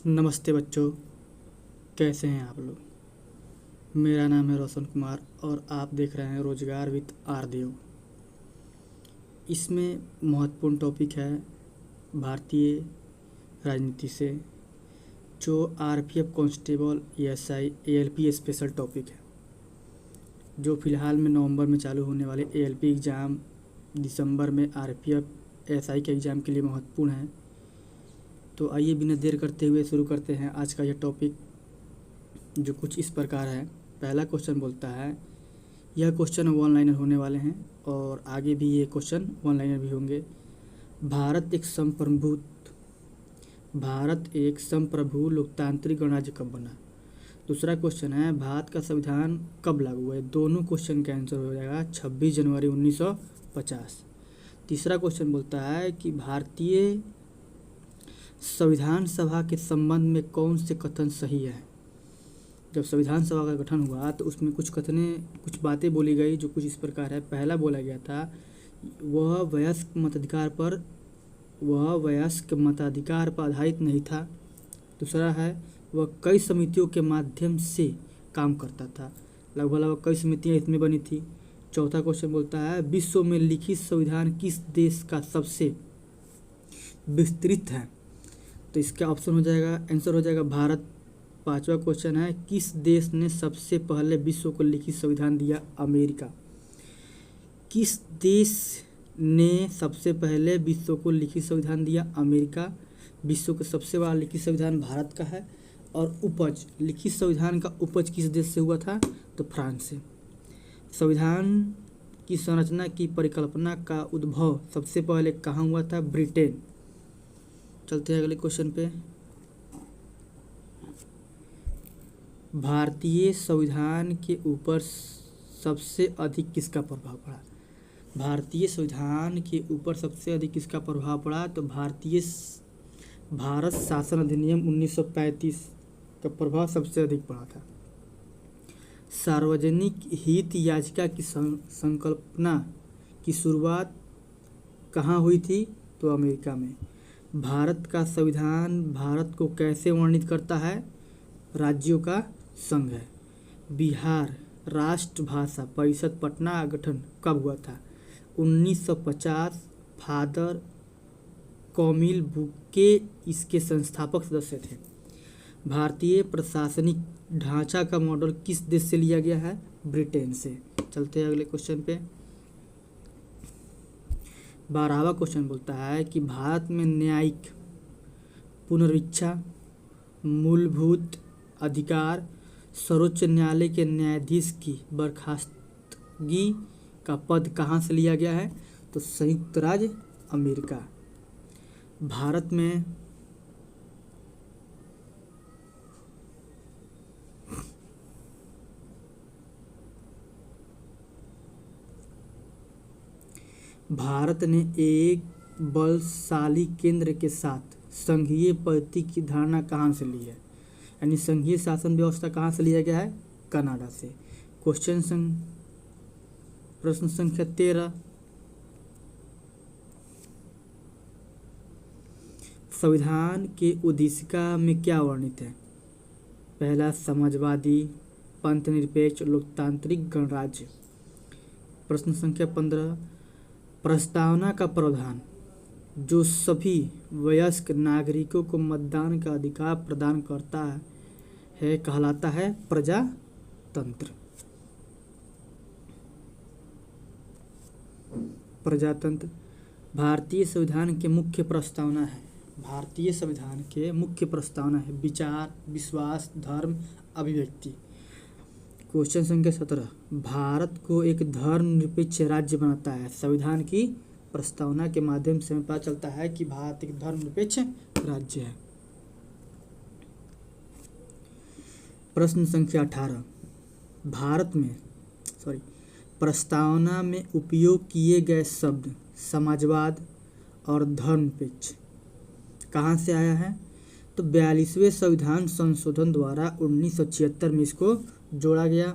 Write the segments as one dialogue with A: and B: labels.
A: नमस्ते बच्चों, कैसे हैं आप लोग। मेरा नाम है रोशन कुमार और आप देख रहे हैं रोजगार विद आर देव। इसमें महत्वपूर्ण टॉपिक है भारतीय राजनीति से, जो RPF constable, ASI, ALP special topic है, जो फ़िलहाल में नवंबर में चालू होने वाले एएलपी एग्ज़ाम, दिसंबर में आरपीएफ एसआई के एग्ज़ाम के लिए महत्वपूर्ण है। तो आइए बिना देर करते हुए शुरू करते हैं आज का यह टॉपिक, जो कुछ इस प्रकार है। पहला क्वेश्चन बोलता है, यह क्वेश्चन वन लाइनर होने वाले हैं और आगे भी ये क्वेश्चन वन लाइनर भी होंगे। भारत एक संप्रभु लोकतांत्रिक गणराज्य कब बना। दूसरा क्वेश्चन है, भारत का संविधान कब लागू हुआ है। दोनों क्वेश्चन का आंसर हो जाएगा 26 जनवरी 1950। तीसरा क्वेश्चन बोलता है कि भारतीय संविधान सभा के संबंध में कौन से कथन सही है। जब संविधान सभा का गठन हुआ तो उसमें कुछ बातें बोली गई जो कुछ इस प्रकार है। पहला बोला गया था, वह वयस्क मताधिकार पर आधारित नहीं था। दूसरा है, वह कई समितियों के माध्यम से काम करता था। लगभग कई समितियां इसमें बनी थी। चौथा क्वेश्चन बोलता है, विश्व में लिखित संविधान किस देश का सबसे विस्तृत है। तो इसका ऑप्शन हो जाएगा, आंसर हो जाएगा भारत। पांचवा क्वेश्चन है, किस देश ने सबसे पहले विश्व को लिखित संविधान दिया। अमेरिका। किस देश ने सबसे पहले विश्व को लिखित संविधान दिया। अमेरिका। विश्व का सबसे बड़ा लिखित संविधान भारत का है। और लिखित संविधान का उपज किस देश से हुआ था, तो फ्रांस से। संविधान की संरचना की परिकल्पना का उद्भव सबसे पहले कहाँ हुआ था, ब्रिटेन। चलते हैं अगले क्वेश्चन पे। भारतीय संविधान के ऊपर सबसे अधिक किसका प्रभाव पड़ा। भारतीय संविधान के ऊपर सबसे अधिक किसका प्रभाव पड़ा, तो भारत शासन अधिनियम 1935 का प्रभाव सबसे अधिक पड़ा था। सार्वजनिक हित याचिका की संकल्पना की शुरुआत कहाँ हुई थी, तो अमेरिका में। भारत का संविधान भारत को कैसे वर्णित करता है, राज्यों का संघ है। बिहार राष्ट्रभाषा परिषद पटना का गठन कब हुआ था, 1950। फादर कौमिल बुके इसके संस्थापक सदस्य थे। भारतीय प्रशासनिक ढांचा का मॉडल किस देश से लिया गया है, ब्रिटेन से। चलते हैं अगले क्वेश्चन पे। 12वां क्वेश्चन बोलता है कि भारत में न्यायिक पुनरीक्षा, मूलभूत अधिकार, सर्वोच्च न्यायालय के न्यायाधीश की बर्खास्तगी का पद कहाँ से लिया गया है, तो संयुक्त राज्य अमेरिका। भारत ने एक बलशाली केंद्र के साथ संघीय पद्धति की धारणा कहाँ से ली है, यानी संघीय शासन व्यवस्था कहाँ से लिया गया है, कनाडा से। प्रश्न संख्या 13, संविधान के उद्देशिका में क्या वर्णित है। पहला, समाजवादी, पंथ निरपेक्ष, लोकतांत्रिक गणराज्य। प्रश्न संख्या 15, प्रस्तावना का प्रावधान जो सभी वयस्क नागरिकों को मतदान का अधिकार प्रदान करता है कहलाता है प्रजातंत्र। भारतीय संविधान के मुख्य प्रस्तावना है विचार, विश्वास, धर्म, अभिव्यक्ति। क्वेश्चन संख्या 17, भारत को एक धर्मनिरपेक्ष राज्य बनाता है। संविधान की प्रस्तावना के माध्यम से हमें पता चलता है कि भारत एक धर्मनिरपेक्ष राज्य है। प्रश्न संख्या 18, प्रस्तावना में उपयोग किए गए शब्द समाजवाद और धर्मनिरपेक्ष कहाँ से आया है, तो 42वें संविधान संशोधन द्वारा 1976 में इसको जोड़ा गया।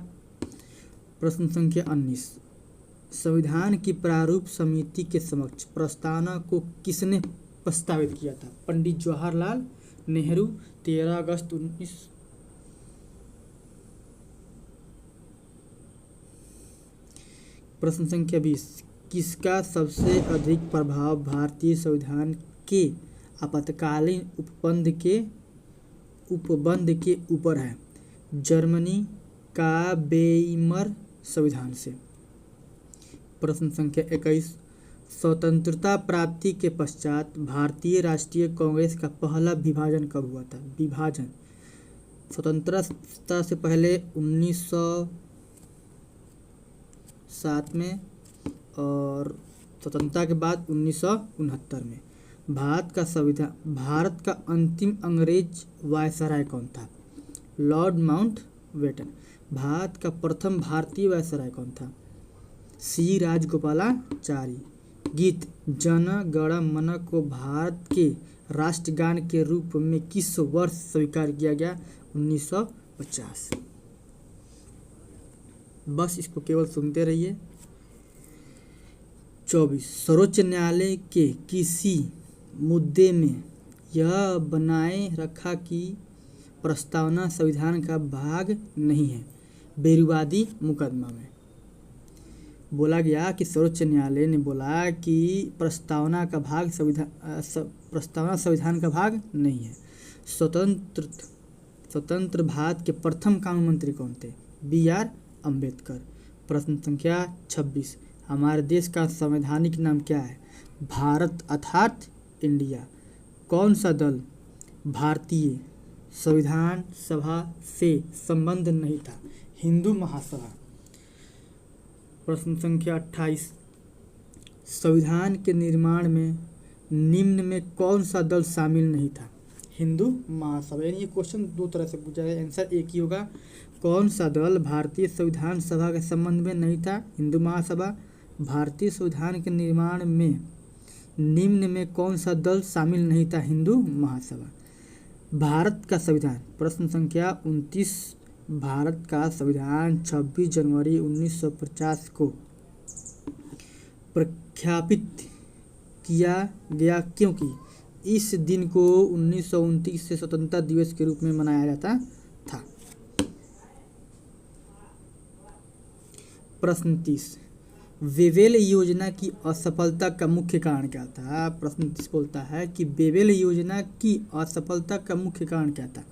A: प्रश्न संख्या 19, संविधान की प्रारूप समिति के समक्ष प्रस्तावना को किसने प्रस्तावित किया था, पंडित जवाहरलाल नेहरू 13 अगस्त 19। प्रश्न संख्या 20, किसका सबसे अधिक प्रभाव भारतीय संविधान के आपातकालीन उपबंध के ऊपर है? जर्मनी का वेइमर संविधान से। प्रश्न संख्या 21, स्वतंत्रता प्राप्ति के पश्चात भारतीय राष्ट्रीय कांग्रेस का पहला विभाजन कब हुआ था? विभाजन स्वतंत्रता से पहले 1907 में और स्वतंत्रता के बाद 1969 में। भारत का अंतिम अंग्रेज वायसराय कौन था? Lord Mountbatten. भारत का प्रथम भारतीय वायसराय कौन था? सी राजगोपालाचारी। गीत जन गण मन को भारत के राष्ट्रगान के रूप में किस वर्ष स्वीकार किया गया? 1950। बस इसको केवल सुनते रहिए। 24, सर्वोच्च न्यायालय के किसी मुद्दे में यह बनाए रखा कि प्रस्तावना संविधान का भाग नहीं है? बेरुवादी मुकदमा में बोला गया कि सर्वोच्च न्यायालय ने बोला कि प्रस्तावना संविधान का भाग नहीं है। स्वतंत्र भारत के प्रथम कानून मंत्री कौन थे? BR अम्बेडकर। प्रश्न संख्या 26, हमारे देश का संवैधानिक नाम क्या है? भारत अर्थात इंडिया। कौन सा दल भारतीय संविधान सभा से संबंध नहीं था? हिंदू महासभा। प्रश्न संख्या 28, संविधान के निर्माण में निम्न में कौन सा दल शामिल नहीं था? हिंदू महासभा। यानी ये क्वेश्चन दो तरह से पूछा है, आंसर एक ही होगा। कौन सा दल भारतीय संविधान सभा के संबंध में नहीं था? हिंदू महासभा। भारतीय संविधान के निर्माण में निम्न में कौन सा दल शामिल नहीं था? हिंदू महासभा। भारत का संविधान। प्रश्न संख्या 29, भारत का संविधान 26 जनवरी 1950 को प्रख्यापित किया गया क्योंकि इस दिन को 1929 से स्वतंत्रता दिवस के रूप में मनाया जाता था। प्रश्न 30, वेवेल योजना की असफलता का मुख्य कारण क्या था? प्रश्न 30 बोलता है कि वेवेल योजना की असफलता का मुख्य कारण क्या था?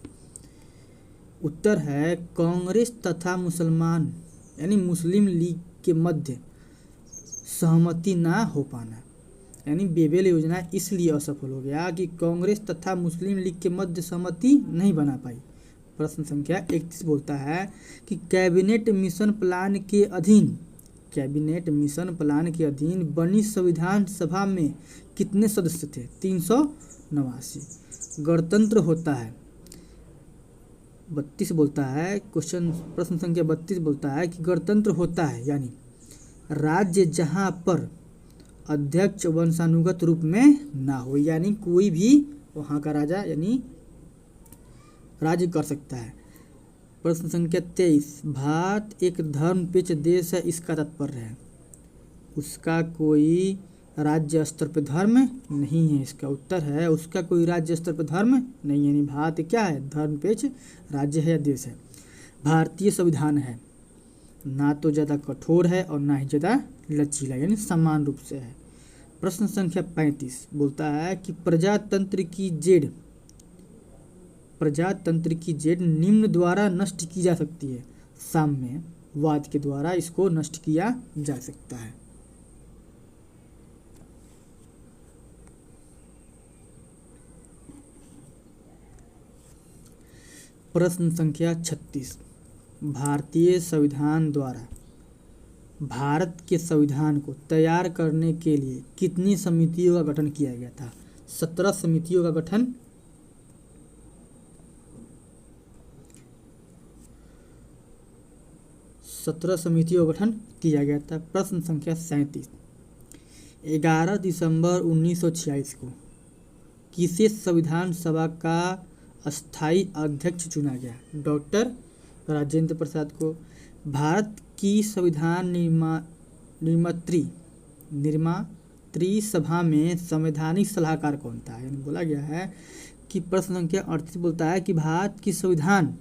A: उत्तर है कांग्रेस तथा मुसलमान यानी मुस्लिम लीग के मध्य सहमति ना हो पाना। यानी वेवेल योजना इसलिए असफल हो गया कि कांग्रेस तथा मुस्लिम लीग के मध्य सहमति नहीं बना पाई। प्रश्न संख्या 31 बोलता है कि कैबिनेट मिशन प्लान के अधीन बनी संविधान सभा में कितने सदस्य थे? 389। गणतंत्र होता है 32 बोलता है प्रश्न संख्या 32 बोलता है कि गणतंत्र होता है यानी राज्य जहां पर अध्यक्ष वंशानुगत रूप में ना हो, यानी कोई भी वहां का राजा यानी राज्य कर सकता है। प्रश्न संख्या 23, भारत एक धर्मनिरपेक्ष देश है, इसका तात्पर्य है उसका कोई राज्य स्तर पर धर्म नहीं है। इसका उत्तर है उसका कोई राज्य स्तर पर धर्म नहीं है, यानी भारत क्या है? धर्मनिरपेक्ष राज्य है या देश है। भारतीय संविधान है ना तो ज़्यादा कठोर है और ना ही ज़्यादा लचीला, यानी समान रूप से है। प्रश्न संख्या 35 बोलता है कि प्रजातंत्र की जेड निम्न द्वारा नष्ट की जा सकती है। साम्यवाद के द्वारा इसको नष्ट किया जा सकता है। प्रश्न संख्या 36, भारतीय संविधान द्वारा भारत के संविधान को तैयार करने के लिए कितनी समितियों का गठन किया गया था? 17 समितियों का गठन 17 समितियों का गठन किया गया था। प्रश्न संख्या 37, 11 दिसंबर 1946 को किसे संविधान सभा का अस्थायी अध्यक्ष चुना गया? डॉक्टर राजेंद्र प्रसाद को। भारत की संविधान निर्मात्री सभा में संवैधानिक सलाहकार कौन था? यानी बोला गया है कि प्रश्न संख्या 38 बोलता है कि भारत की संविधान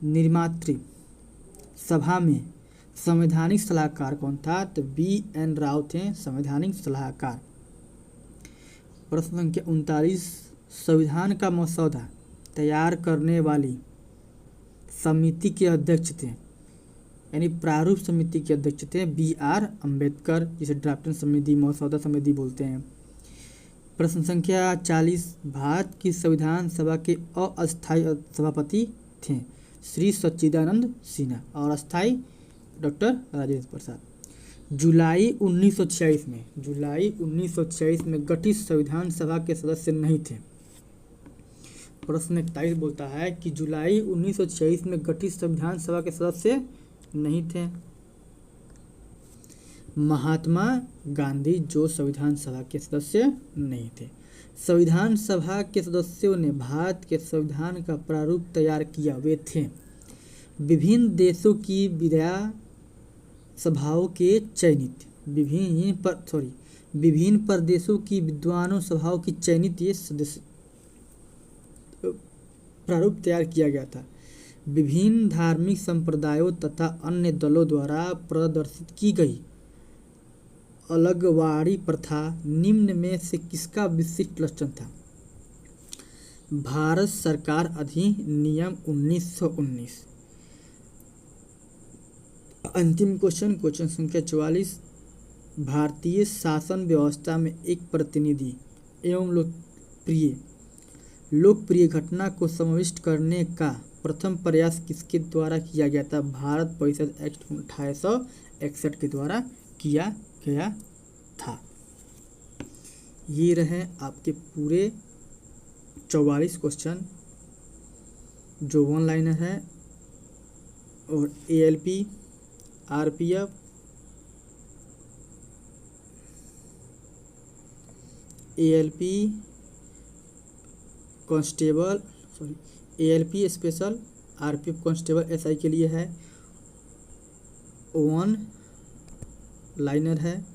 A: निर्मात्री सभा में संवैधानिक सलाहकार कौन था? तो BN राव थे संवैधानिक सलाहकार। प्रश्न संख्या 39 संविधान का मसौदा तैयार करने वाली समिति के अध्यक्ष थे, यानी प्रारूप समिति के अध्यक्ष थे BR अम्बेडकर, जिसे ड्राफ्टिंग समिति मसौदा समिति बोलते हैं। प्रश्न संख्या 40 भारत की संविधान सभा के अस्थायी सभापति थे श्री सच्चिदानंद सिन्हा और अस्थायी डॉक्टर राजेंद्र प्रसाद। जुलाई 1946 में गठित संविधान सभा के सदस्य नहीं थे। प्रश्न 41 बोलता है कि जुलाई 1946 में गठित संविधान सभा के सदस्य नहीं थे। महात्मा गांधी जो संविधान सभा के सदस्य नहीं थे। संविधान सभा के सदस्यों ने भारत के संविधान का प्रारूप तैयार किया। वे थे विभिन्न देशों की विधायी सभाओं के चयनित, विभिन्न प्रदेशों की विद्वानों सभाओं की चयनित ये सदस्य प्रारूप तैयार किया गया था। विभिन्न धार्मिक संप्रदायों तथा अन्य दलों द्वारा प्रदर्शित की गई अलगवाड़ी प्रथा निम्न में से किसका विशिष्ट लक्षण था? भारत सरकार अधिनियम 1919। अंतिम क्वेश्चन संख्या 44 भारतीय शासन व्यवस्था में एक प्रतिनिधि एवं लोकप्रिय घटना को समाविष्ट करने का प्रथम प्रयास किसके द्वारा किया गया था? भारत परिषद एक्ट 1861 के द्वारा किया गया था। ये रहे आपके पूरे 44 क्वेश्चन जो वन लाइनर है और ALP RPF ALP constable ALP special RPF constable SI के लिए है। वन लाइनर है